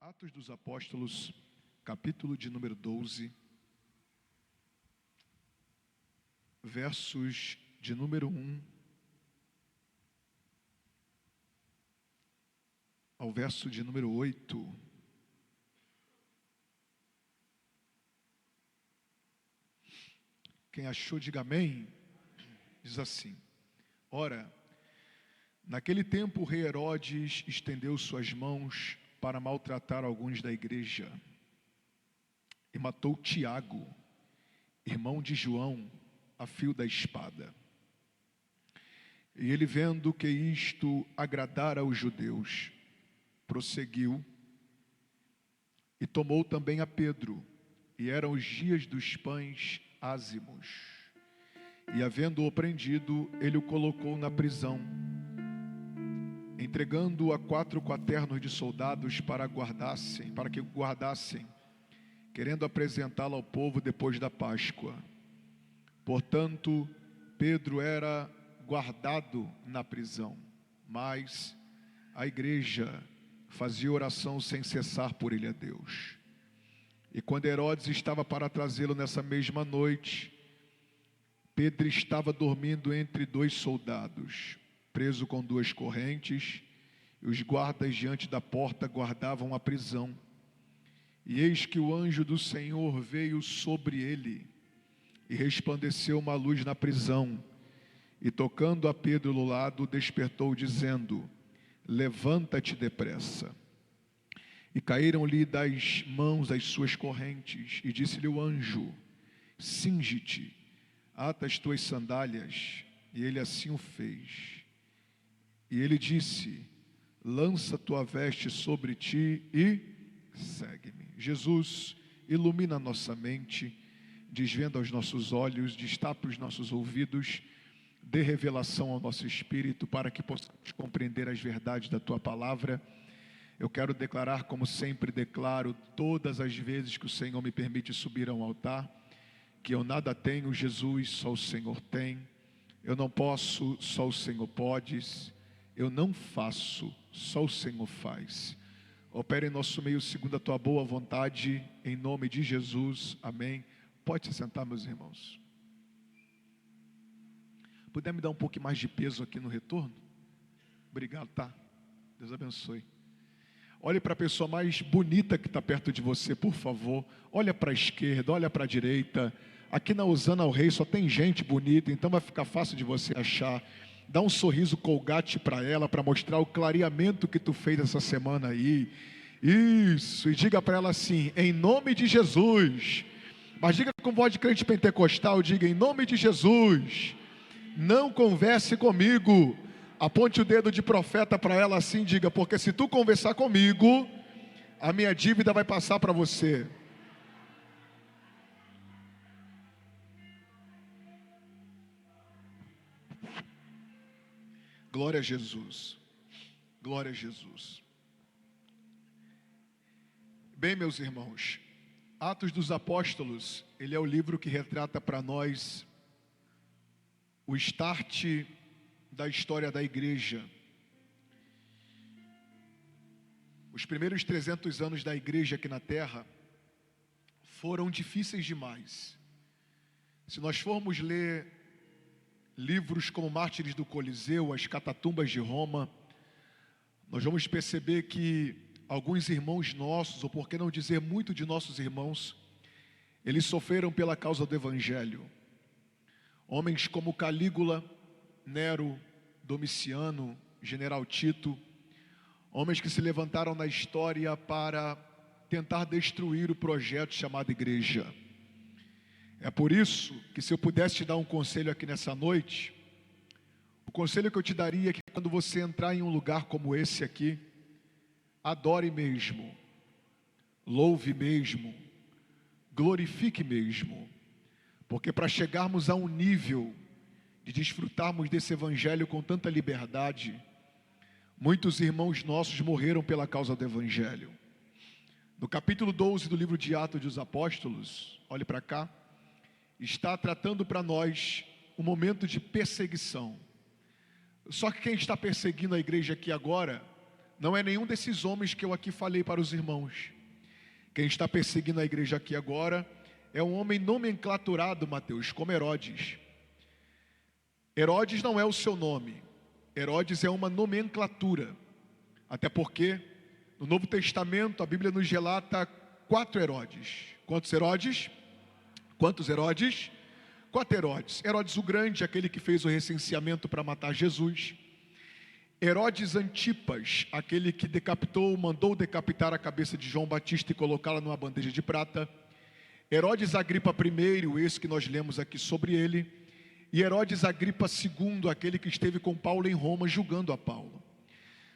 Atos dos Apóstolos, capítulo de número 12, versos de número 1 ao verso de número 8. Quem achou, diga amém. Diz assim: Ora, naquele tempo o rei Herodes estendeu suas mãos para maltratar alguns da igreja e matou Tiago, irmão de João, a fio da espada. E ele, vendo que isto agradara aos judeus, prosseguiu e tomou também a Pedro, e eram os dias dos pães ázimos. E havendo-o prendido, ele o colocou na prisão, entregando-o a 4 quaternos de soldados para que guardassem, querendo apresentá-lo ao povo depois da Páscoa. Portanto, Pedro era guardado na prisão, mas a igreja fazia oração sem cessar por ele a Deus. E quando Herodes estava para trazê-lo nessa mesma noite, Pedro estava dormindo entre 2 soldados, preso com 2 correntes, e os guardas diante da porta guardavam a prisão. E eis que o anjo do Senhor veio sobre ele, e resplandeceu uma luz na prisão, e tocando a Pedro no lado, despertou, dizendo: Levanta-te depressa. E caíram-lhe das mãos as suas correntes, e disse-lhe o anjo: Cinge-te, ata as tuas sandálias. E ele assim o fez. E ele disse: Lança tua veste sobre ti e segue-me. Jesus, ilumina a nossa mente, desvenda os nossos olhos, destapa os nossos ouvidos, dê revelação ao nosso espírito para que possamos compreender as verdades da tua palavra. Eu quero declarar, como sempre declaro, todas as vezes que o Senhor me permite subir ao altar, que eu nada tenho, Jesus, só o Senhor tem. Eu não posso, só o Senhor podes. Eu não faço, só o Senhor faz. Opera em nosso meio segundo a tua boa vontade, em nome de Jesus, amém. Pode se sentar, meus irmãos. Puder me dar um pouco mais de peso aqui no retorno? Obrigado, tá? Deus abençoe. Olhe para a pessoa mais bonita que está perto de você, por favor. Olha para a esquerda, olha para a direita. Aqui na Hosana ao Rei só tem gente bonita, então vai ficar fácil de você achar. Dá um sorriso Colgate para ela, para mostrar o clareamento que tu fez essa semana aí. Isso, e diga para ela assim: em nome de Jesus. Mas diga com voz de crente pentecostal, diga: em nome de Jesus, não converse comigo. Aponte o dedo de profeta para ela assim, diga: porque se tu conversar comigo, a minha dívida vai passar para você. Glória a Jesus. Glória a Jesus. Bem, meus irmãos, Atos dos Apóstolos, ele é o livro que retrata para nós o start da história da igreja. Os primeiros 300 anos da igreja aqui na terra foram difíceis demais. Se nós formos ler livros como Mártires do Coliseu, As Catatumbas de Roma, nós vamos perceber que alguns irmãos nossos, ou por que não dizer muito de nossos irmãos, eles sofreram pela causa do Evangelho. Homens como Calígula, Nero, Domiciano, General Tito, homens que se levantaram na história para tentar destruir o projeto chamado igreja. É por isso que, se eu pudesse te dar um conselho aqui nessa noite, o conselho que eu te daria é que quando você entrar em um lugar como esse aqui, adore mesmo, louve mesmo, glorifique mesmo, porque para chegarmos a um nível de desfrutarmos desse evangelho com tanta liberdade, muitos irmãos nossos morreram pela causa do evangelho. No capítulo 12 do livro de Atos dos Apóstolos, olhe para cá, está tratando para nós um momento de perseguição. Só que quem está perseguindo a igreja aqui agora não é nenhum desses homens que eu aqui falei para os irmãos. Quem está perseguindo a igreja aqui agora é um homem nomenclaturado, Mateus, como Herodes. Herodes não é o seu nome. Herodes é uma nomenclatura. Até porque no Novo Testamento a Bíblia nos relata 4 Herodes. Quantos Herodes? Quantos Herodes? 4 Herodes. Herodes o Grande, aquele que fez o recenseamento para matar Jesus. Herodes Antipas, aquele que mandou decapitar a cabeça de João Batista e colocá-la numa bandeja de prata. Herodes Agripa I, esse que nós lemos aqui sobre ele. E Herodes Agripa II, aquele que esteve com Paulo em Roma, julgando a Paulo.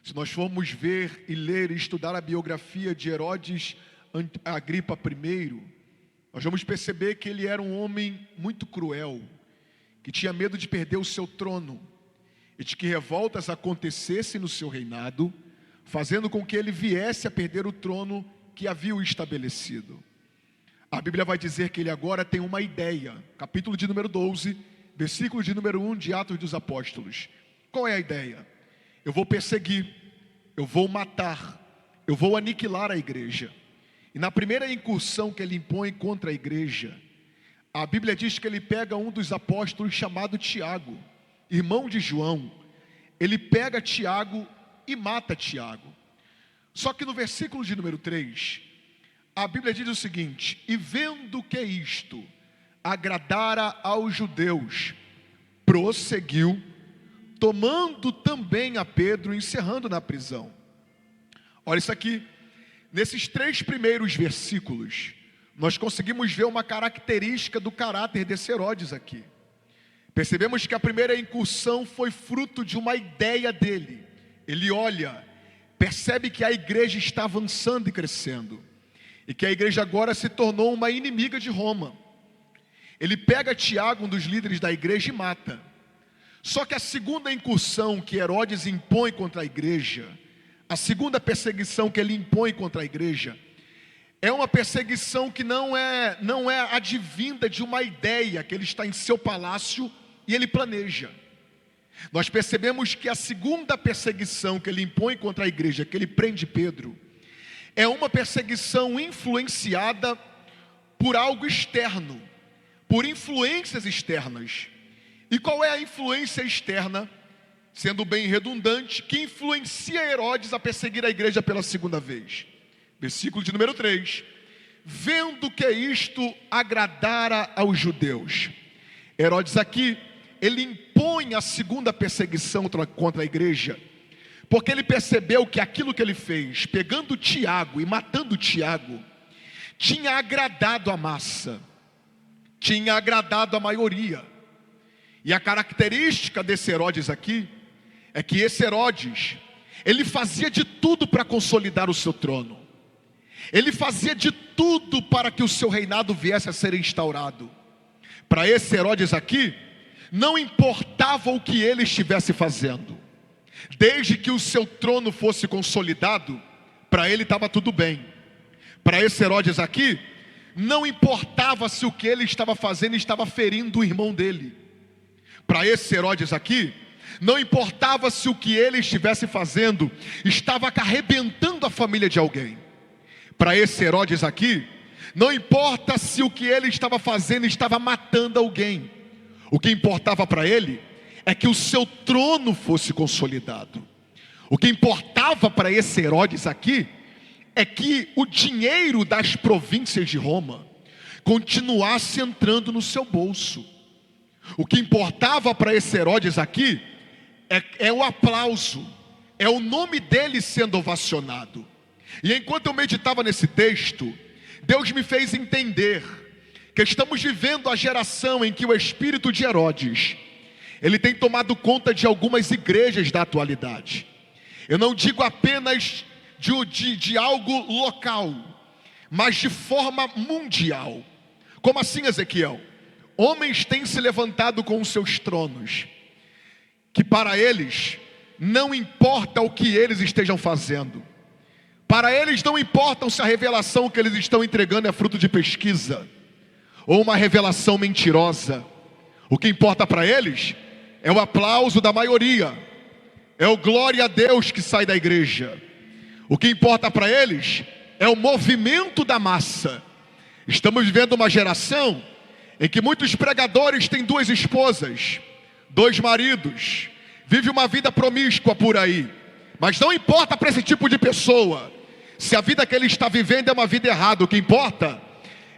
Se nós formos ver e ler e estudar a biografia de Herodes Agripa I, nós vamos perceber que ele era um homem muito cruel, que tinha medo de perder o seu trono, e de que revoltas acontecessem no seu reinado, fazendo com que ele viesse a perder o trono que havia o estabelecido. A Bíblia vai dizer que ele agora tem uma ideia, capítulo de número 12, versículo de número 1 de Atos dos Apóstolos. Qual é a ideia? Eu vou perseguir, eu vou matar, eu vou aniquilar a igreja. E na primeira incursão que ele impõe contra a igreja, a Bíblia diz que ele pega um dos apóstolos chamado Tiago, irmão de João. Ele pega Tiago e mata Tiago. Só que no versículo de número 3, a Bíblia diz o seguinte: e vendo que isto agradara aos judeus, prosseguiu, tomando também a Pedro, encerrando na prisão. Olha isso aqui, nesses 3 primeiros versículos, nós conseguimos ver uma característica do caráter desse Herodes aqui. Percebemos que a primeira incursão foi fruto de uma ideia dele. Ele olha, percebe que a igreja está avançando e crescendo, e que a igreja agora se tornou uma inimiga de Roma. Ele pega Tiago, um dos líderes da igreja, e mata. Só que a segunda incursão que Herodes impõe contra a igreja, a segunda perseguição que ele impõe contra a igreja, é uma perseguição que não é advinda de uma ideia que ele está em seu palácio e ele planeja. Nós percebemos que a segunda perseguição que ele impõe contra a igreja, que ele prende Pedro, é uma perseguição influenciada por algo externo, por influências externas. E qual é a influência externa, sendo bem redundante, que influencia Herodes a perseguir a igreja pela segunda vez? Versículo de número 3. Vendo que isto agradara aos judeus. Herodes aqui, ele impõe a segunda perseguição contra a igreja, porque ele percebeu que aquilo que ele fez, pegando Tiago e matando Tiago, tinha agradado a massa, tinha agradado a maioria. E a característica desse Herodes aqui, é que esse Herodes, ele fazia de tudo para consolidar o seu trono. Ele fazia de tudo para que o seu reinado viesse a ser instaurado. Para esse Herodes aqui, não importava o que ele estivesse fazendo, desde que o seu trono fosse consolidado, para ele estava tudo bem. Para esse Herodes aqui, não importava se o que ele estava fazendo estava ferindo o irmão dele. Para esse Herodes aqui, não importava se o que ele estivesse fazendo estava arrebentando a família de alguém. Para esse Herodes aqui, não importa se o que ele estava fazendo estava matando alguém. O que importava para ele é que o seu trono fosse consolidado. O que importava para esse Herodes aqui é que o dinheiro das províncias de Roma continuasse entrando no seu bolso. O que importava para esse Herodes aqui é o aplauso, é o nome dele sendo ovacionado. E enquanto eu meditava nesse texto, Deus me fez entender que estamos vivendo a geração em que o espírito de Herodes, ele tem tomado conta de algumas igrejas da atualidade. Eu não digo apenas de algo local, mas de forma mundial. Como assim, Ezequiel? Homens têm se levantado com os seus tronos, que para eles não importa o que eles estejam fazendo. Para eles não importa se a revelação que eles estão entregando é fruto de pesquisa ou uma revelação mentirosa. O que importa para eles é o aplauso da maioria, é o glória a Deus que sai da igreja. O que importa para eles é o movimento da massa. Estamos vivendo uma geração em que muitos pregadores têm 2 esposas, 2 maridos, vive uma vida promíscua por aí. Mas não importa para esse tipo de pessoa se a vida que ele está vivendo é uma vida errada. O que importa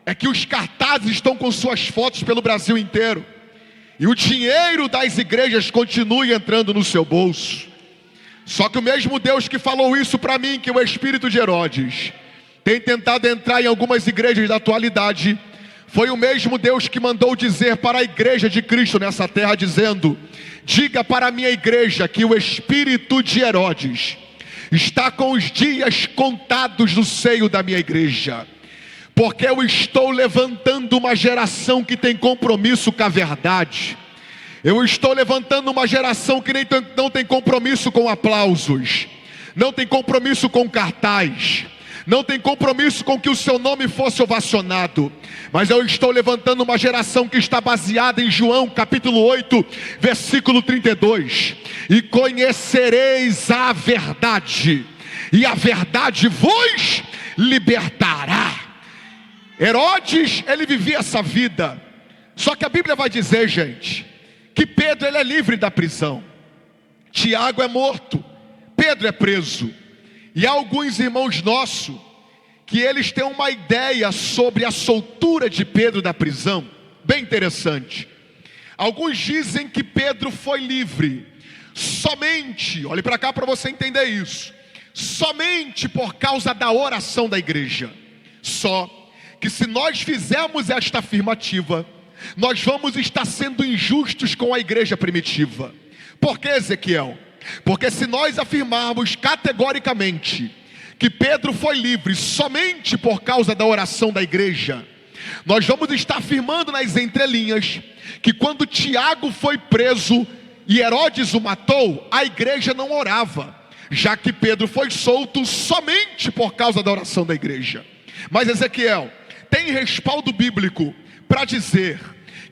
é que os cartazes estão com suas fotos pelo Brasil inteiro, e o dinheiro das igrejas continue entrando no seu bolso. Só que o mesmo Deus que falou isso para mim, que o espírito de Herodes tem tentado entrar em algumas igrejas da atualidade, foi o mesmo Deus que mandou dizer para a igreja de Cristo nessa terra, dizendo: diga para a minha igreja que o espírito de Herodes está com os dias contados no seio da minha igreja, porque eu estou levantando uma geração que tem compromisso com a verdade. Eu estou levantando uma geração que não tem compromisso com aplausos, não tem compromisso com cartaz, não tem compromisso com que o seu nome fosse ovacionado. Mas eu estou levantando uma geração que está baseada em João capítulo 8, versículo 32. E conhecereis a verdade, e a verdade vos libertará. Herodes, ele vivia essa vida. Só que a Bíblia vai dizer, gente, que Pedro, ele é livre da prisão. Tiago é morto, Pedro é preso. E há alguns irmãos nossos que eles têm uma ideia sobre a soltura de Pedro da prisão, bem interessante. Alguns dizem que Pedro foi livre somente, olhe para cá para você entender isso, somente por causa da oração da igreja. Só que se nós fizermos esta afirmativa, nós vamos estar sendo injustos com a igreja primitiva. Por que, Ezequiel? Porque se nós afirmarmos categoricamente que Pedro foi livre somente por causa da oração da igreja, nós vamos estar afirmando nas entrelinhas que quando Tiago foi preso e Herodes o matou, a igreja não orava, já que Pedro foi solto somente por causa da oração da igreja. Mas Ezequiel, tem respaldo bíblico para dizer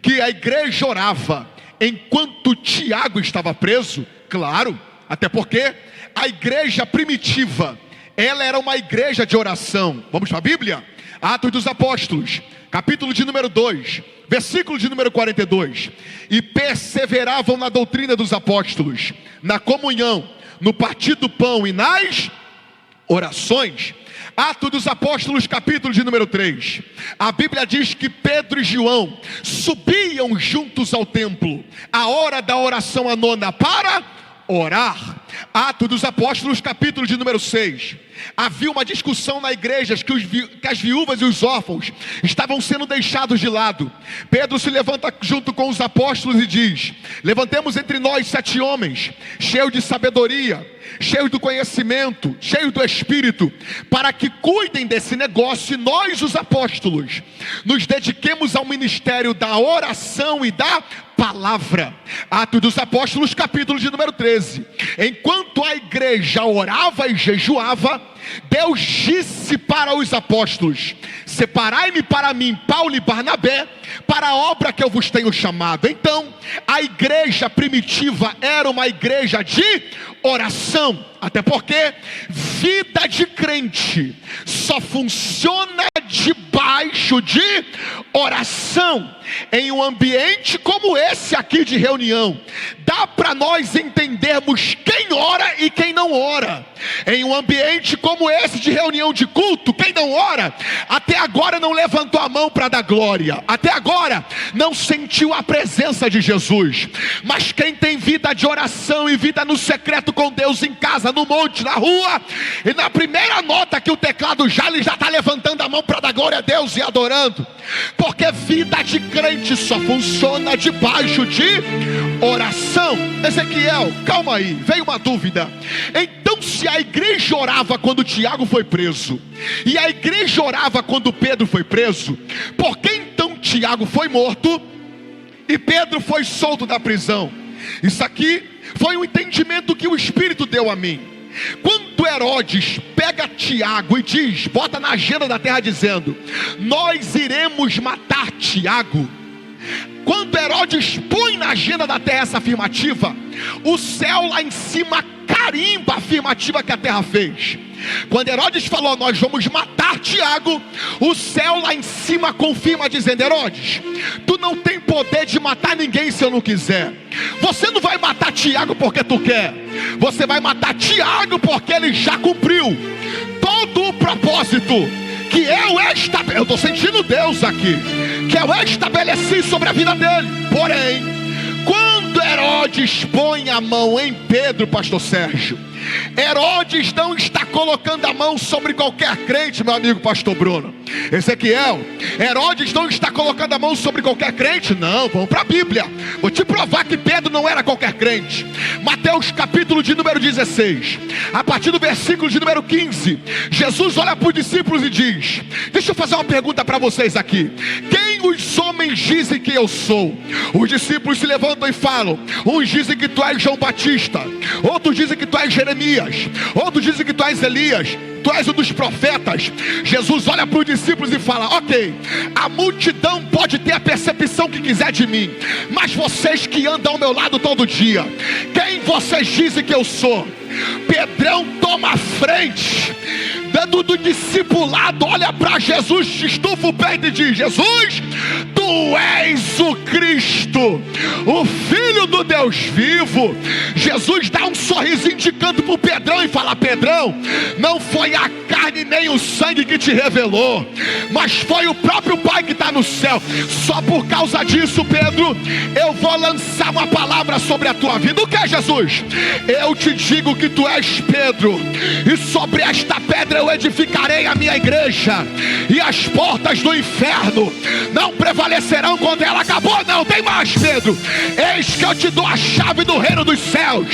que a igreja orava enquanto Tiago estava preso? Claro, até porque a igreja primitiva, ela era uma igreja de oração. Vamos para a Bíblia? Atos dos Apóstolos, capítulo de número 2, versículo de número 42. E perseveravam na doutrina dos apóstolos, na comunhão, no partir do pão e nas orações. Atos dos Apóstolos, capítulo de número 3. A Bíblia diz que Pedro e João subiam juntos ao templo, a hora da oração a nona, para orar. Atos dos Apóstolos, capítulo de número 6. Havia uma discussão na igreja que as viúvas e os órfãos estavam sendo deixados de lado. Pedro se levanta junto com os apóstolos e diz: levantemos entre nós 7 homens, cheios de sabedoria, cheios do conhecimento, cheios do Espírito, para que cuidem desse negócio, e nós, os apóstolos, nos dediquemos ao ministério da oração e da palavra. Atos dos Apóstolos, capítulo de número 13. Enquanto a igreja orava e jejuava, Deus disse para os apóstolos: separai-me para mim, Paulo e Barnabé, para a obra que eu vos tenho chamado. Então, a igreja primitiva era uma igreja de oração, até porque vida de crente só funciona debaixo de oração. Em um ambiente como esse aqui de reunião, dá para nós entendermos quem ora e quem não ora. Em um ambiente como esse de reunião de culto, quem não ora, até agora não levantou a mão para dar glória, até agora não sentiu a presença de Jesus. Mas quem tem vida de oração e vida no secreto com Deus, em casa, no monte, na rua, e na primeira nota que o teclado já, ele já está levantando a mão para dar glória a Deus e adorando. Porque vida de crente só funciona debaixo de oração. Ezequiel, calma aí, veio uma dúvida. Então, se a igreja orava quando Tiago foi preso, e a igreja orava quando Pedro foi preso, por que então Tiago foi morto e Pedro foi solto da prisão? Isso aqui foi um entendimento que o Espírito deu a mim. Quando Herodes pega Tiago e diz, bota na agenda da terra dizendo: nós iremos matar Tiago, Quando Herodes põe na agenda da terra essa afirmativa, o céu lá em cima carimba a afirmativa que a terra fez. Quando Herodes falou, nós vamos matar Tiago, o céu lá em cima confirma, dizendo: Herodes, tu não tem poder de matar ninguém se eu não quiser. Você não vai matar Tiago porque tu quer, você vai matar Tiago porque ele já cumpriu todo o propósito que eu estou sentindo Deus aqui, que eu estabeleci sobre a vida dele. Porém, quando Herodes põe a mão em Pedro, pastor Sérgio, Herodes não está colocando a mão sobre qualquer crente, meu amigo pastor Bruno. Ezequiel, Herodes não está colocando a mão sobre qualquer crente. Não, vamos para a Bíblia. Vou te provar que Pedro não era qualquer crente. Mateus capítulo de número 16, a partir do versículo de número 15, Jesus olha para os discípulos e diz: deixa eu fazer uma pergunta para vocês aqui. Quem os homens dizem que eu sou? Os discípulos se levantam e falam: uns dizem que tu és João Batista, outros dizem que tu és Jeremias, outros dizem que tu és Elias, tu és um dos profetas. Jesus olha para os discípulos e fala: ok, a multidão pode ter a percepção que quiser de mim, mas vocês que andam ao meu lado todo dia, quem vocês dizem que eu sou? Pedrão toma a frente, dando do discipulado, olha para Jesus, estufa o peito e diz: Jesus, tu és o Cristo, o Filho do Deus vivo. Jesus dá um sorrisinho de canto para o Pedrão e fala: Pedrão, não foi a carne nem o sangue que te revelou, mas foi o próprio Pai que está no céu. Só por causa disso, Pedro, eu vou lançar uma palavra sobre a tua vida. O que é, Jesus? Eu te digo que tu és Pedro, e sobre esta pedra eu edificarei a minha igreja, e as portas do inferno não prevalecerão contra ela. Acabou? Não, tem mais, Pedro. Eis que eu te dou a chave do reino dos céus.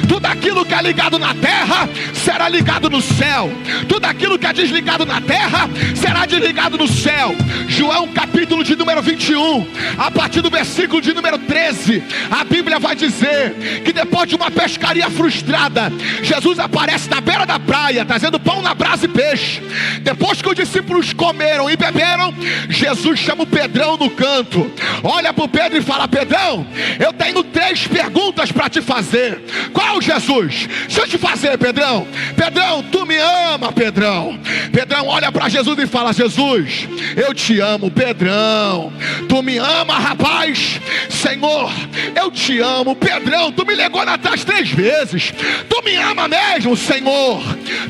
Tudo aquilo que é ligado na terra será ligado no céu, tudo aquilo que é desligado na terra será desligado no céu. João capítulo de número 21, a partir do versículo de número 13, a Bíblia vai dizer que depois de uma pescaria frustrada, Jesus aparece na beira da praia, trazendo pão na brasa e peixe. Depois que os discípulos comeram e beberam, Jesus chama o Pedrão no canto, olha para o Pedro e fala: Pedrão, eu tenho 3 perguntas para te fazer. Qual, Jesus? Deixa eu te fazer, Pedrão. Pedrão, tu me ama, Pedrão. Pedrão olha para Jesus e fala: Jesus, eu te amo. Pedrão, tu me ama, rapaz? Senhor, eu te amo. Pedrão, tu me legou na trás 3 vezes. Tu me ama mesmo, Senhor?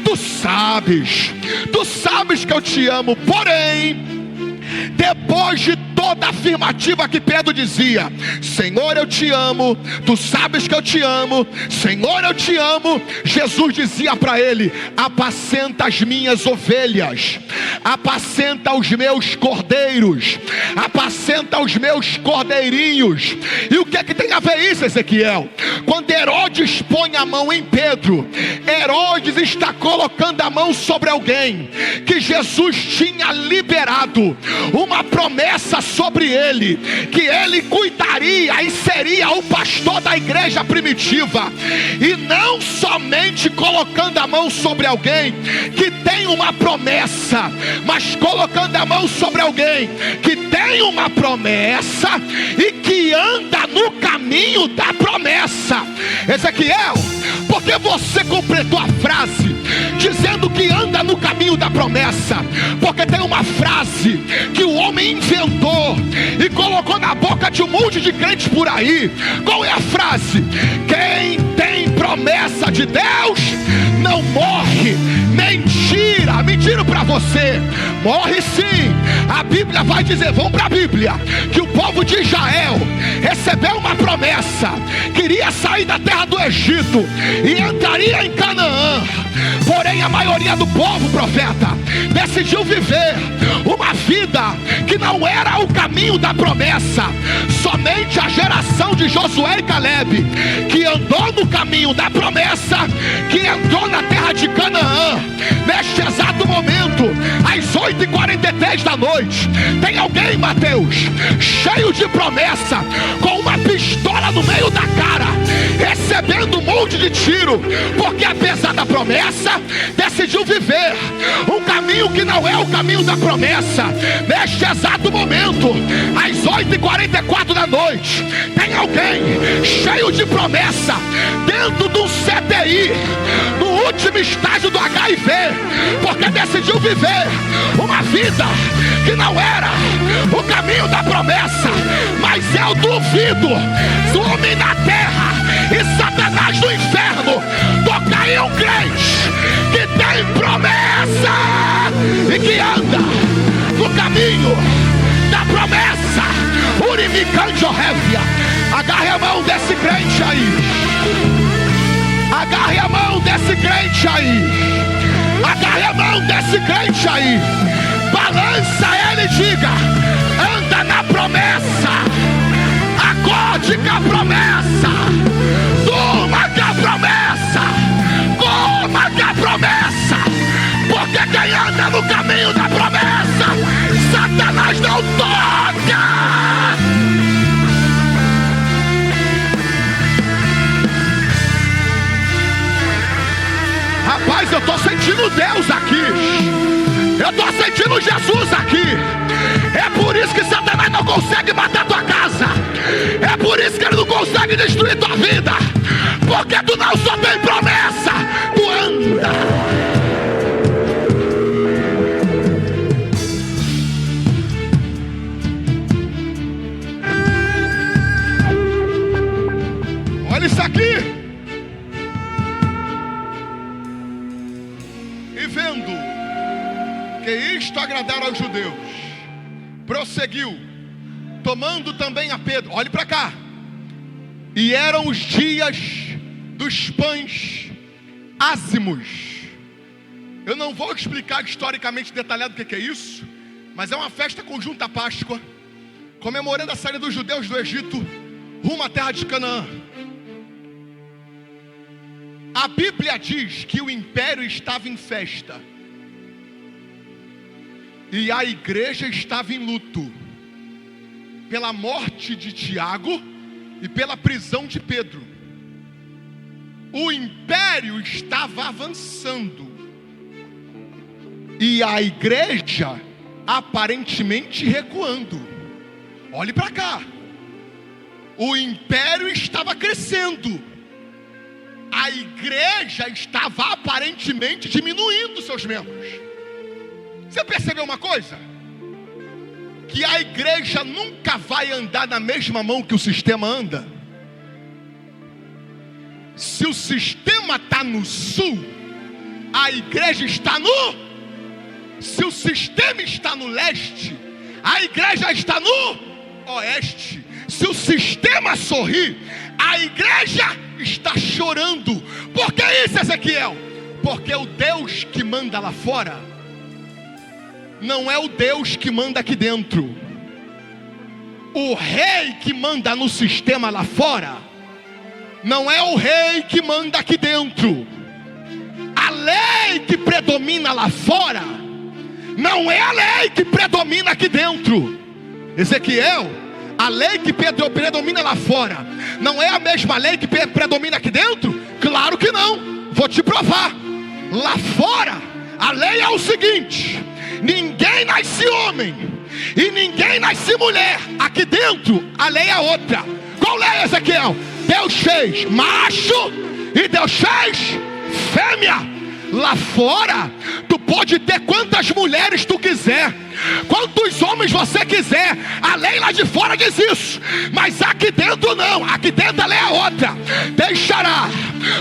Tu sabes que eu te amo. Porém, depois de toda a afirmativa que Pedro dizia: Senhor, eu te amo, tu sabes que eu te amo, Senhor, eu te amo, Jesus dizia para ele: apacenta as minhas ovelhas, apacenta os meus cordeiros, apacenta os meus cordeirinhos. E o que é que tem a ver isso, Ezequiel? Quando Herodes põe a mão em Pedro, Herodes está colocando a mão sobre alguém que Jesus tinha liberado uma promessa sobre ele, que ele cuidaria e seria o pastor da igreja primitiva. E não somente colocando a mão sobre alguém que tem uma promessa, mas colocando a mão sobre alguém que tem uma promessa e que anda no caminho da promessa. Ezequiel, porque você completou a frase dizendo que anda no caminho da promessa? Porque tem uma frase que o homem inventou e colocou na boca de um monte de crentes por aí. Qual é a frase? Quem tem promessa de Deus não morre. Mentira, mentira para você. Morre sim. A Bíblia vai dizer, vamos para a Bíblia, que o povo de Israel recebeu uma promessa, queria sair da terra do Egito e entraria em Canaã. Porém a maioria do povo, profeta, decidiu viver uma vida que não era o caminho da promessa. Somente a geração de Josué e Caleb, que andou no caminho da promessa, que entrou na terra de Canaã. Neste exato momento, às 8h43 10 da noite. Tem alguém, Mateus, cheio de promessa, com uma pistola no meio da cara, recebendo um monte de tiro, porque apesar da promessa, decidiu viver um caminho que não é o caminho da promessa. Neste exato momento, às 8h44 da noite, tem alguém cheio de promessa, dentro de um CTI, no último estágio do HIV, porque decidiu viver uma vida que não era o caminho da promessa. Mas eu duvido do homem na terra e Satanás no inferno tocar em um crente que tem promessa e que anda no caminho da promessa. Urimicanjorévia. Agarre a mão desse crente aí. Agarre a mão desse crente aí. Agarre a mão desse crente aí. Balança ele e diga: anda na promessa. Acorde com a promessa. Durma com a promessa. Coma com a promessa. Porque quem anda no caminho da promessa, Satanás não toca. Rapaz, eu estou sentindo Deus aqui. Eu estou sentindo Jesus aqui. É por isso que Satanás não consegue matar tua casa. É por isso que ele não consegue destruir tua vida. Porque tu não só tem promessa, tu anda. Olha isso aqui. E vendo que isto agradara aos judeus, prosseguiu, tomando também a Pedro. Olhe para cá. E eram os dias dos pães ázimos. Eu não vou explicar historicamente detalhado o que é isso, mas é uma festa conjunta à Páscoa, comemorando a saída dos judeus do Egito rumo à terra de Canaã. A Bíblia diz que o império estava em festa e a igreja estava em luto pela morte de Tiago e pela prisão de Pedro. O império estava avançando e a igreja aparentemente recuando. Olhe para cá. O império estava crescendo, a igreja estava aparentemente diminuindo seus membros. Você percebeu uma coisa? Que a igreja nunca vai andar na mesma mão que o sistema anda. Se o sistema está no sul, a igreja está no... Se o sistema está no leste, a igreja está no oeste. Se o sistema sorri, a igreja está chorando. Por que isso, Ezequiel? Porque o Deus que manda lá fora não é o Deus que manda aqui dentro. O rei que manda no sistema lá fora não é o rei que manda aqui dentro. A lei que predomina lá fora não é a lei que predomina aqui dentro. Ezequiel, a lei que predomina lá fora não é a mesma lei que predomina aqui dentro? Claro que não. Vou te provar. Lá fora a lei é o seguinte: ninguém nasce homem e ninguém nasce mulher. Aqui dentro a lei é outra. Qual lei, Ezequiel? Deus fez macho e Deus fez fêmea. Lá fora tu pode ter quantas mulheres tu quiser, quantos homens você quiser. A lei lá de fora diz isso, mas aqui dentro não. Aqui dentro a lei é outra. Deixará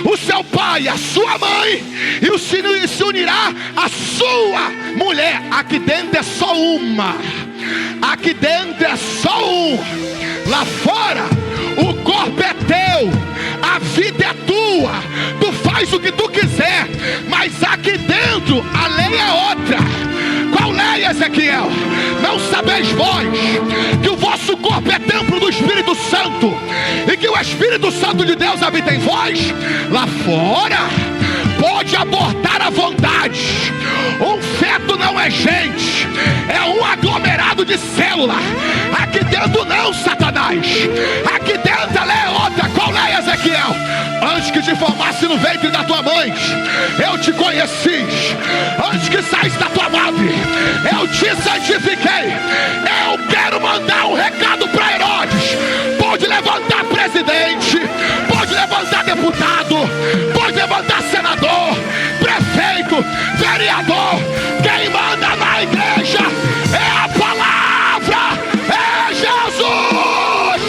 o seu pai e a sua mãe e se unirá a sua mulher. Aqui dentro é só uma. Aqui dentro é só um. Lá fora o corpo é teu, a vida é tua, tu faz o que tu quiser. Mas aqui dentro a lei é outra. Qual lei, Ezequiel? Não sabeis vós que o vosso corpo é templo do Espírito Santo e que o Espírito Santo de Deus habita em vós? Lá fora pode abortar à vontade. Um feto não é gente, é célula. Aqui dentro não, Satanás. Aqui dentro ela é outra. Qual é, Ezequiel? Antes que te formasse no ventre da tua mãe, eu te conheci. Antes que saísse da tua madre, eu te santifiquei. Eu quero mandar um recado para Herodes. Pode levantar presidente, pode levantar deputado, pode levantar senador, prefeito, vereador. Quem manda na igreja é a palavra, é Jesus.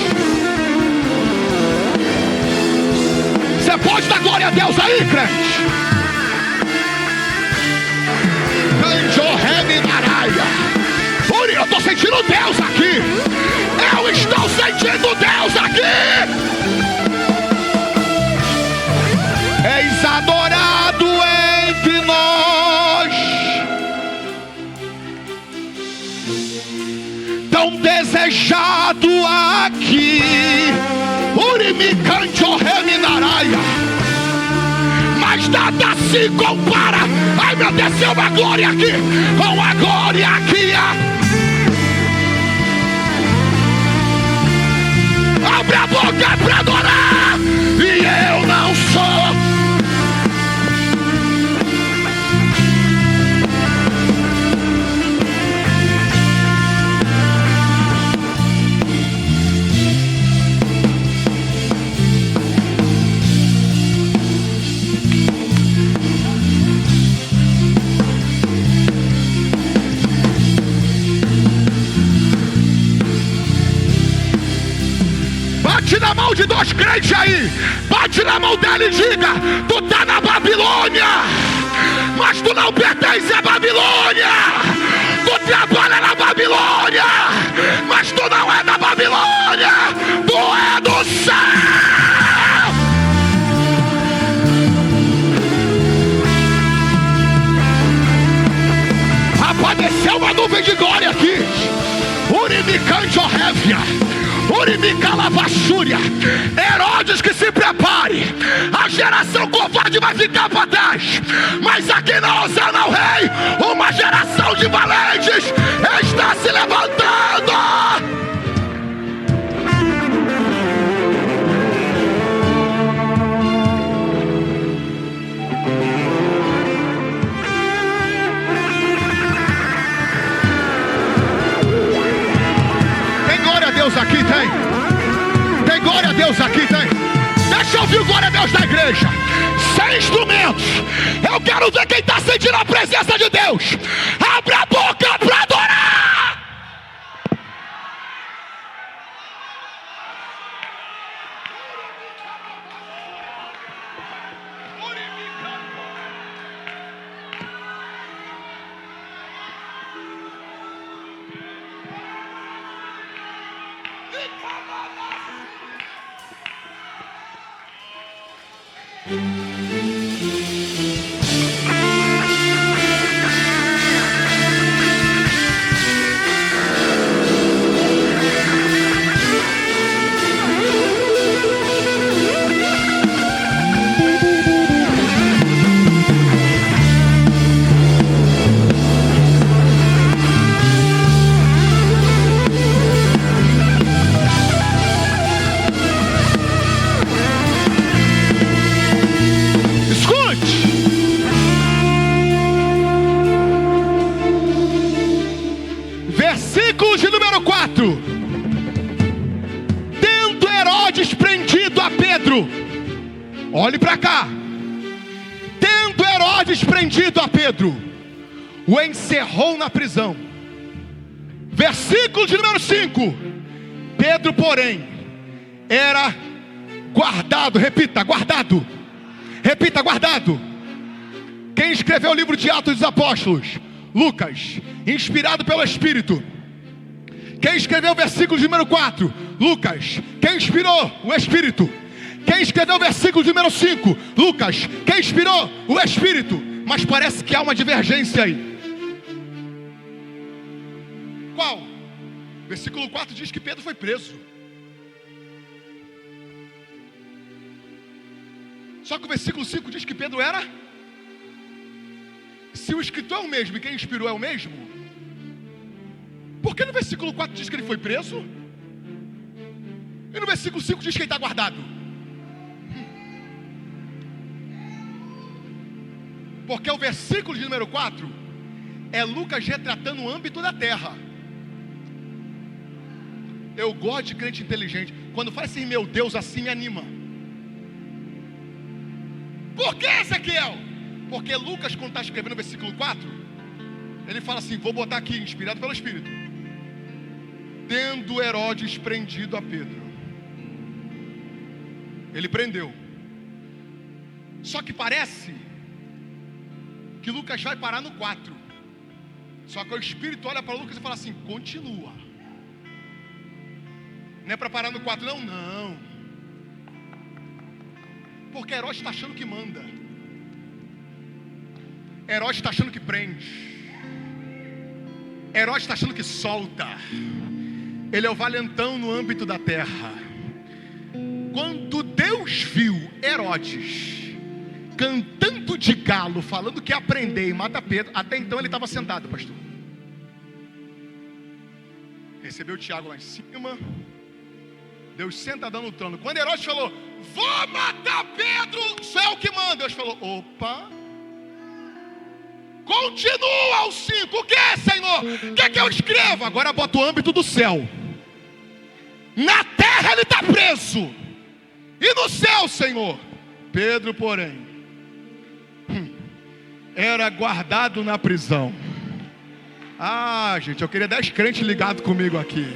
Você pode dar glória a Deus aí, crente? Eu estou sentindo Deus aqui. Eu estou sentindo Deus aqui. És adorado entre nós, tão desejado aqui. Urimicante o reminaraia. Mas nada se compara. Ai meu Deus, é uma glória aqui. Com a glória aqui. Abre a boca para adorar. E eu não sou. Bate na mão de dois crentes aí. Bate na mão dela e diga: tu tá na Babilônia, mas tu não pertence à Babilônia. Tu trabalha na Babilônia, mas tu não é da Babilônia. Tu é do céu. Apareceu uma nuvem de glória aqui. Urimicante horrévia. Urimicalavassúria. Herodes, que se prepare. A geração covarde vai ficar para trás. Mas aqui na Hosana ao Rei, uma geração de valentes está se levantando. Deus aqui tem glória a Deus aqui, tem. Deixa eu ouvir o glória a Deus da igreja. Sem instrumentos. Eu quero ver quem está sentindo a presença de Deus. Abre a boca para adorar. Versículo de número 4. Tendo Herodes prendido a Pedro, olhe para cá. Tendo Herodes prendido a Pedro, o encerrou na prisão. Versículo de número 5. Pedro, porém, era guardado. Repita, guardado. Repita, guardado. Quem escreveu o livro de Atos dos Apóstolos? Lucas, inspirado pelo Espírito. Quem escreveu o versículo de número 4? Lucas. Quem inspirou? O Espírito. Quem escreveu o versículo de número 5? Lucas. Quem inspirou? O Espírito. Mas parece que há uma divergência aí. Qual? Versículo 4 diz que Pedro foi preso. Só que o versículo 5 diz que Pedro era. Se o escritor é o mesmo e quem inspirou é o mesmo, por Porque no versículo 4 diz que ele foi preso, e no versículo 5 diz que ele está guardado. Porque o versículo de número 4 é Lucas retratando o âmbito da terra. Eu gosto de crente inteligente. Quando faz assim, meu Deus, assim me anima. Por que, Ezequiel? Porque Lucas, quando está escrevendo o versículo 4, ele fala assim, vou botar aqui, inspirado pelo Espírito: tendo Herodes prendido a Pedro. Ele prendeu. Só que parece que Lucas vai parar no 4. Só que o Espírito olha para Lucas e fala assim, continua. Não é para parar no 4, não. Porque Herodes está achando que manda. Herodes está achando que prende. Herodes está achando que solta. Ele é o valentão no âmbito da terra. Quando Deus viu Herodes cantando de galo, falando que ia prender e mata Pedro, até então ele estava sentado, pastor. Recebeu Tiago lá em cima. Deus sentadão no trono. Quando Herodes falou, vou matar Pedro, só é o que manda. Deus falou, opa. Continua o 5. O que, Senhor? Quer que eu escreva? Agora bota o âmbito do céu. Na terra ele está preso. E no céu, Senhor? Pedro, porém, era guardado na prisão. Ah, gente, eu queria 10 crentes ligados comigo aqui.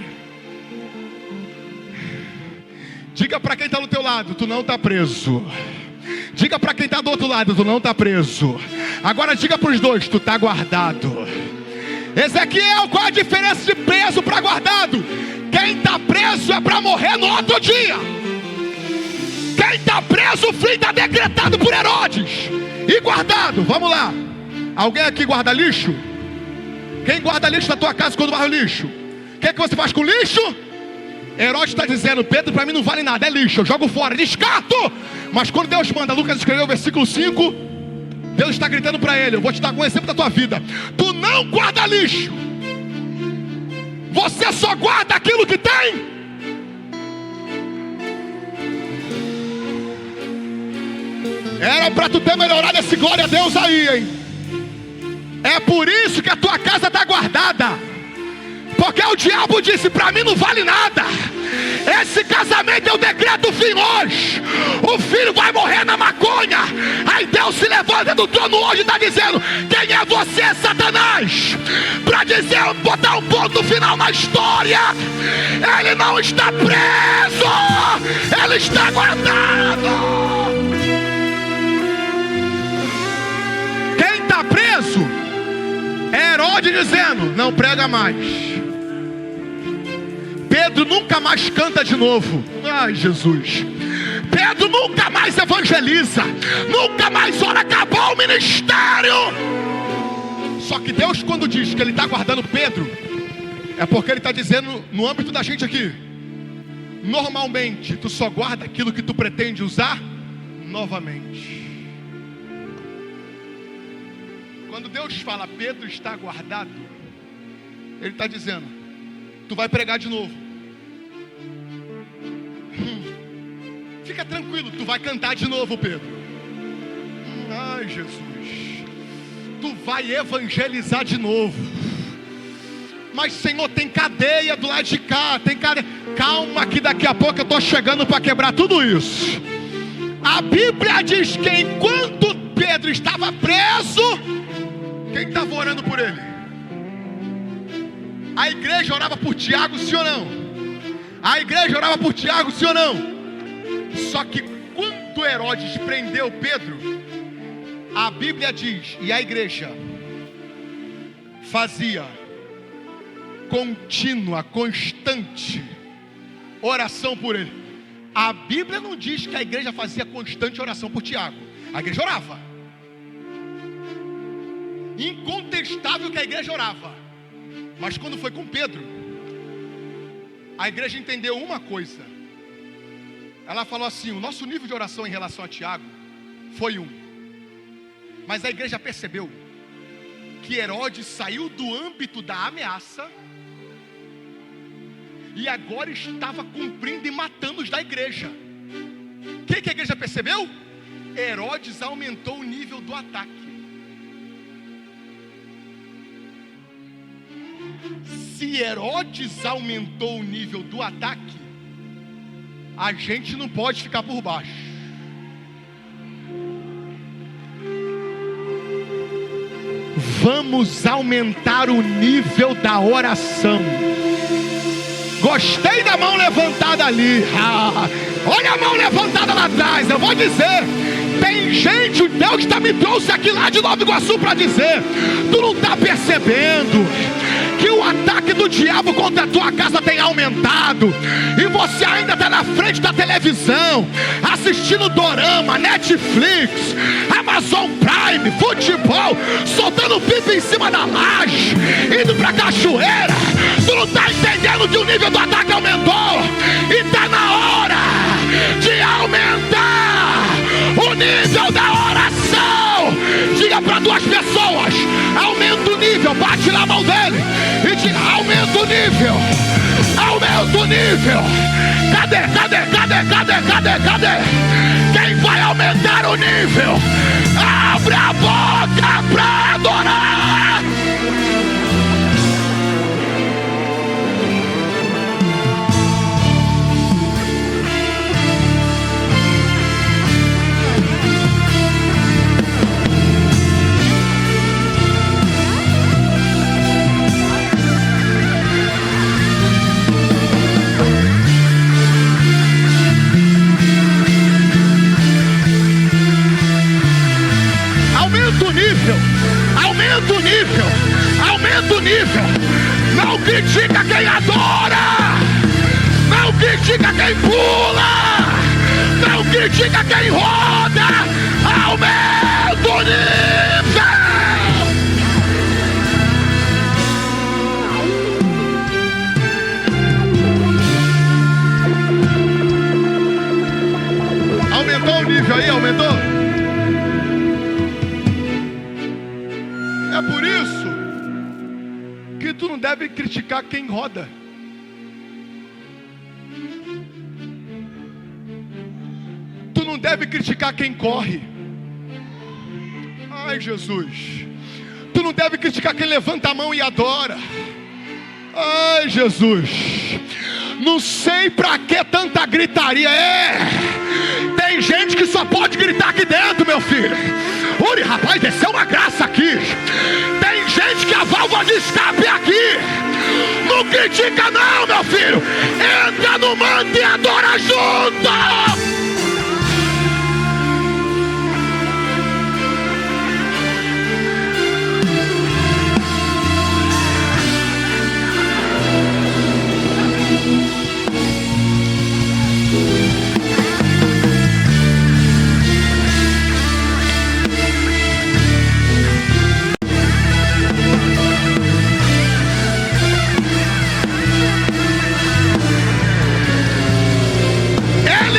Diga para quem está do teu lado, tu não está preso. Diga para quem está do outro lado, tu não está preso. Agora diga para os dois, tu está guardado. Ezequiel, qual a diferença de preso para guardado? Quem está preso é para morrer no outro dia. Quem está preso, o fim está decretado por Herodes. E guardado, vamos lá. Alguém aqui guarda lixo? Quem guarda lixo na tua casa quando vai o lixo? O que é que você faz com lixo? Herodes está dizendo, Pedro para mim não vale nada, é lixo, eu jogo fora, descarto. Mas quando Deus manda, Lucas escreveu o versículo 5, Deus está gritando para ele, eu vou te dar um exemplo da tua vida. Tu não guarda lixo. Você só guarda aquilo que tem. Era para tu ter melhorado esse glória a Deus aí, hein? É por isso que a tua casa está guardada. Porque o diabo disse, para mim não vale nada. Esse casamento é o decreto fim hoje. O filho vai morrer na maconha. Aí Deus se levanta do trono hoje e está dizendo, quem é você, Satanás? Para dizer, botar um ponto final na história. Ele não está preso. Ele está guardado. Quem está preso é Herodes dizendo, não prega mais. Pedro nunca mais canta de novo. Ai, Jesus. Pedro nunca mais evangeliza. Nunca mais ora, acabou o ministério. Só que Deus, quando diz que Ele está guardando Pedro, é porque Ele está dizendo no âmbito da gente aqui, normalmente tu só guarda aquilo que tu pretende usar novamente. Quando Deus fala Pedro está guardado, Ele está dizendo, tu vai pregar de novo. Fica tranquilo, tu vai cantar de novo, Pedro. Ai, Jesus. Tu vai evangelizar de novo. Mas, Senhor, tem cadeia do lado de cá, tem cadeia. Calma que daqui a pouco eu estou chegando para quebrar tudo isso. A Bíblia diz que enquanto Pedro estava preso, quem estava orando por ele? A igreja orava por Tiago, sim ou não? A igreja orava por Tiago, sim ou não? Só que quando Herodes prendeu Pedro, a Bíblia diz, e a igreja fazia contínua, constante oração por ele. A Bíblia não diz que a igreja fazia constante oração por Tiago. A igreja orava. Incontestável que a igreja orava. Mas quando foi com Pedro, a igreja entendeu uma coisa. Ela falou assim, o nosso nível de oração em relação a Tiago foi 1. Mas a igreja percebeu que Herodes saiu do âmbito da ameaça e agora estava cumprindo e matando os da igreja. O que a igreja percebeu? Herodes aumentou o nível do ataque. Se Herodes aumentou o nível do ataque, a gente não pode ficar por baixo. Vamos aumentar o nível da oração. Gostei da mão levantada ali. Olha a mão levantada lá atrás. Eu vou dizer, tem gente, o Deus me trouxe aqui lá de Nova Iguaçu para dizer, tu não está percebendo que o ataque do diabo contra a tua casa tem aumentado, e você ainda está na frente da televisão, assistindo dorama, Netflix, Amazon Prime, futebol, soltando pipa em cima da laje, indo para cachoeira. Tu não está entendendo que o nível do ataque aumentou, e está na hora de aumentar o nível da oração. Diga para duas pessoas, aumenta o nível, bate na mão dele e diga, aumenta o nível, aumenta o nível. Cadê? Quem vai aumentar o nível? Abre a boca para adorar. Aumenta o nível. Não critica quem adora, não critica quem pula, não critica quem roda. Aumenta o nível. Aumentou o nível aí, aumentou? É por isso que tu não deve criticar quem roda. Tu não deve criticar quem corre. Ai, Jesus. Tu não deve criticar quem levanta a mão e adora. Ai, Jesus. Não sei pra que tanta gritaria. Tem gente que só pode gritar aqui dentro, meu filho. Uri, rapaz, desceu uma graça aqui. Tem gente que a válvula de escape é aqui. Não critica não, meu filho. Entra no manto e adora junto.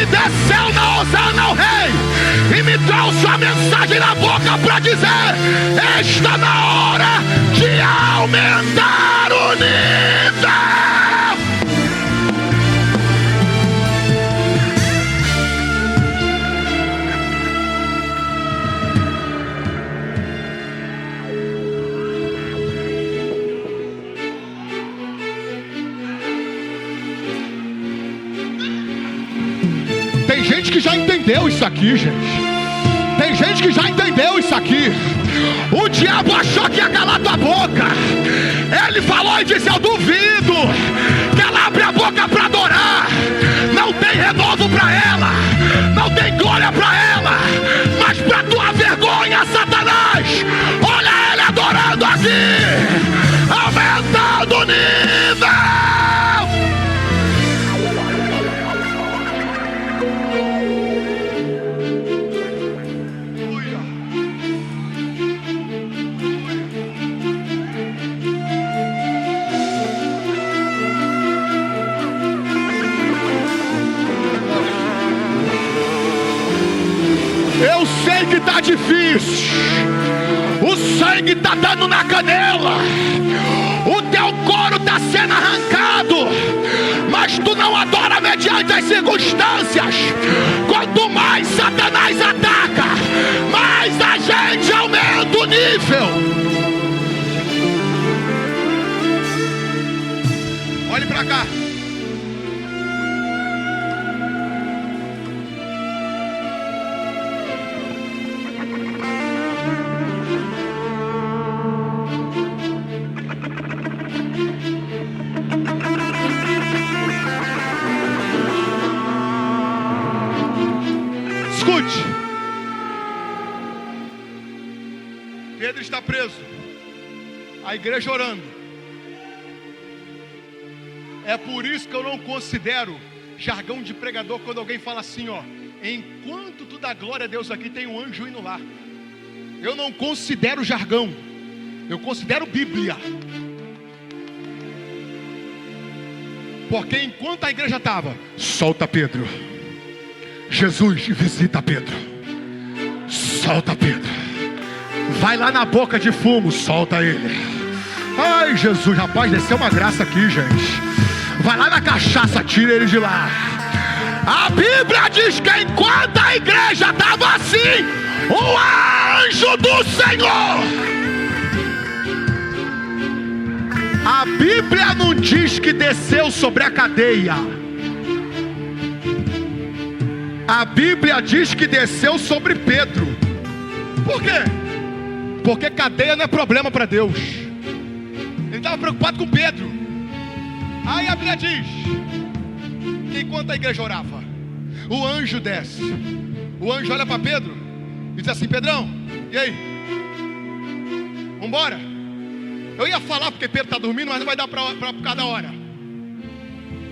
Desceu na Osana ao rei e me trouxe a mensagem na boca para dizer: está na hora de aumentar o nível. Tem gente que já entendeu isso aqui, gente. Tem gente que já entendeu isso aqui. O diabo achou que ia calar tua boca. Ele falou e disse: eu duvido que ela abre a boca para adorar. Não tem renovo para ela, não tem glória para ela, mas para tua vergonha, Satanás, olha ele adorando aqui, aumentando o nível. Eu sei que tá difícil, o sangue tá dando na canela, o teu couro tá sendo arrancado, as circunstâncias, quanto mais Satanás ataca, mais a gente aumenta o nível. Olhe para cá. Escute. Pedro está preso, a igreja orando. É por isso que eu não considero jargão de pregador quando alguém fala assim, ó: enquanto tu dá glória a Deus aqui, tem um anjo indo lá. Eu não considero jargão, eu considero Bíblia. Porque enquanto a igreja estava, solta Pedro, Jesus visita Pedro, solta Pedro, vai lá na boca de fumo, solta ele. Ai Jesus, rapaz, desceu uma graça aqui, gente. Vai lá na cachaça, tira ele de lá. A Bíblia diz que enquanto a igreja estava assim, o anjo do Senhor. A Bíblia não diz que desceu sobre a cadeia. A Bíblia diz que desceu sobre Pedro. Por quê? Porque cadeia não é problema para Deus. Ele estava preocupado com Pedro. Aí a Bíblia diz que enquanto a igreja orava, o anjo desce. O anjo olha para Pedro e diz assim: Pedrão, e aí? Vambora? Eu ia falar porque Pedro está dormindo, mas não vai dar por causa da hora.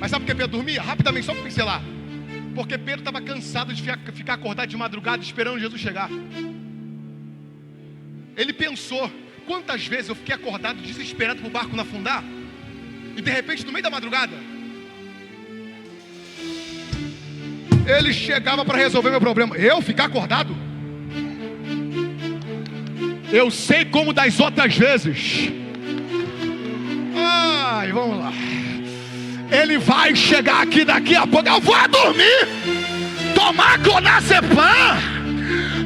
Mas sabe por que Pedro dormia? Rapidamente, só para pincelar. Porque Pedro estava cansado de ficar acordado de madrugada esperando Jesus chegar. Ele pensou: quantas vezes eu fiquei acordado desesperado para o barco não afundar, e de repente no meio da madrugada ele chegava para resolver meu problema. Eu ficar acordado? Eu sei como das outras vezes. Ai, vamos lá. Ele vai chegar aqui daqui a pouco. Eu vou dormir, tomar clonazepam,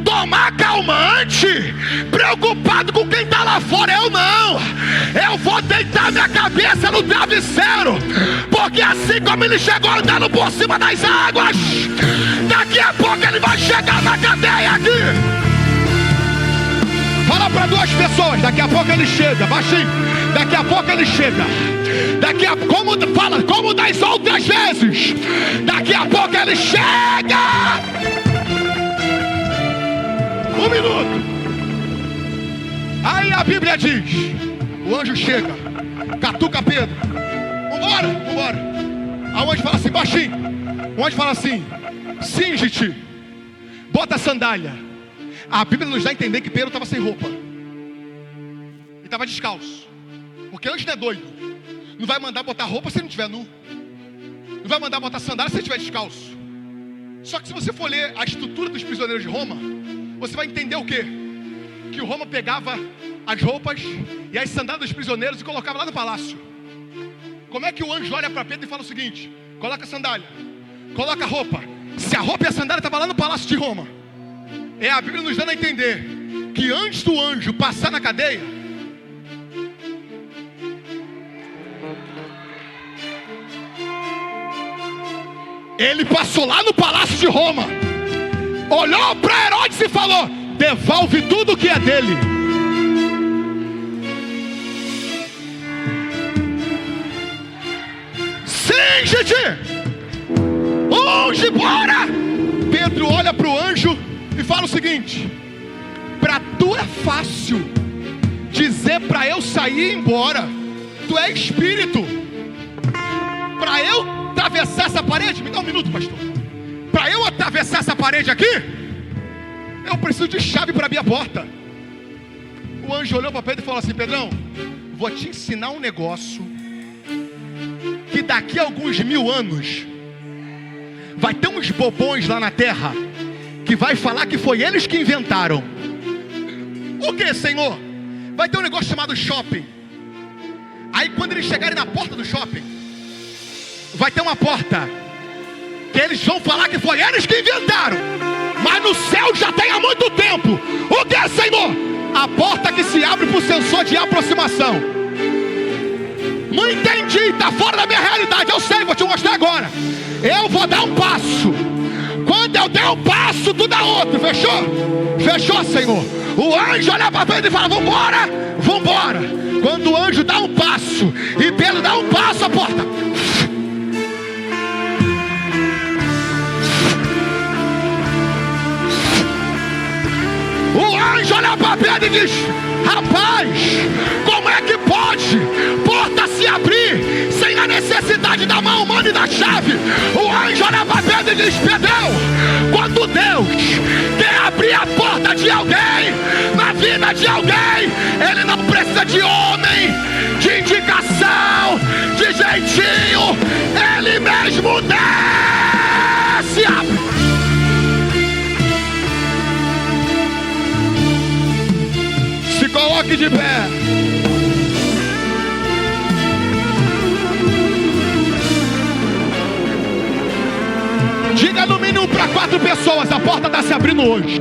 tomar calmante, preocupado com quem está lá fora. Eu não. Eu vou deitar minha cabeça no travesseiro, porque assim como ele chegou andando por cima das águas, daqui a pouco ele vai chegar na cadeia aqui. Fala para duas pessoas: daqui a pouco ele chega, baixinho. Daqui a pouco ele chega. Como das outras vezes. Daqui a pouco ele chega. Um minuto. Aí a Bíblia diz: o anjo chega, catuca Pedro. Vambora, vambora. Aí o anjo fala assim, baixinho. O anjo fala assim: cinge-te, bota a sandália. A Bíblia nos dá a entender que Pedro estava sem roupa. Ele estava descalço. Porque anjo não é doido. Não vai mandar botar roupa se ele não estiver nu. Não vai mandar botar sandália se ele estiver descalço. Só que se você for ler a estrutura dos prisioneiros de Roma, você vai entender o quê? Que o Roma pegava as roupas e as sandálias dos prisioneiros e colocava lá no palácio. Como é que o anjo olha para Pedro e fala o seguinte: coloca a sandália, coloca a roupa. Se a roupa e a sandália estavam lá no palácio de Roma, é a Bíblia nos dando a entender que antes do anjo passar na cadeia, ele passou lá no palácio de Roma, olhou para Herodes e falou: devolve tudo que é dele. Cinge-te, unge, bora. Pedro olha para o anjo e fala o seguinte: para tu é fácil dizer para eu sair e ir embora. Tu é espírito. Para eu atravessar essa parede, me dá um minuto, pastor. Para eu atravessar essa parede aqui, eu preciso de chave para abrir a porta. O anjo olhou para Pedro e falou assim: Pedrão, vou te ensinar um negócio que daqui a alguns 1000 anos vai ter uns bobões lá na terra que vai falar que foi eles que inventaram. O que, Senhor? Vai ter um negócio chamado shopping. Aí quando eles chegarem na porta do shopping, vai ter uma porta porque eles vão falar que foi eles que inventaram. Mas no céu já tem há muito tempo. O que é, Senhor? A porta que se abre para o sensor de aproximação. Não entendi, está fora da minha realidade. Eu sei, vou te mostrar agora. Eu vou dar um passo. Quando eu der um passo, tu dá outro. Fechou? Fechou, Senhor. O anjo olha para Pedro e fala: vambora, vambora. Quando o anjo dá um passo e Pedro dá um passo, a porta. O anjo olha para Pedro e diz: rapaz, como é que pode porta se abrir sem a necessidade da mão humana e da chave? O anjo olha para Pedro e diz: Pedrão, quando Deus quer abrir a porta de alguém, na vida de alguém, Ele não precisa de homem, de indicação, de jeitinho. Ele mesmo desce e abre. Se coloque de pé. Diga no mínimo para 4 pessoas: a porta está se abrindo hoje.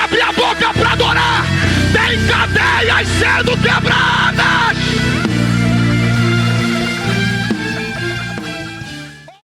Abrir a boca para adorar. Tem cadeias sendo quebradas.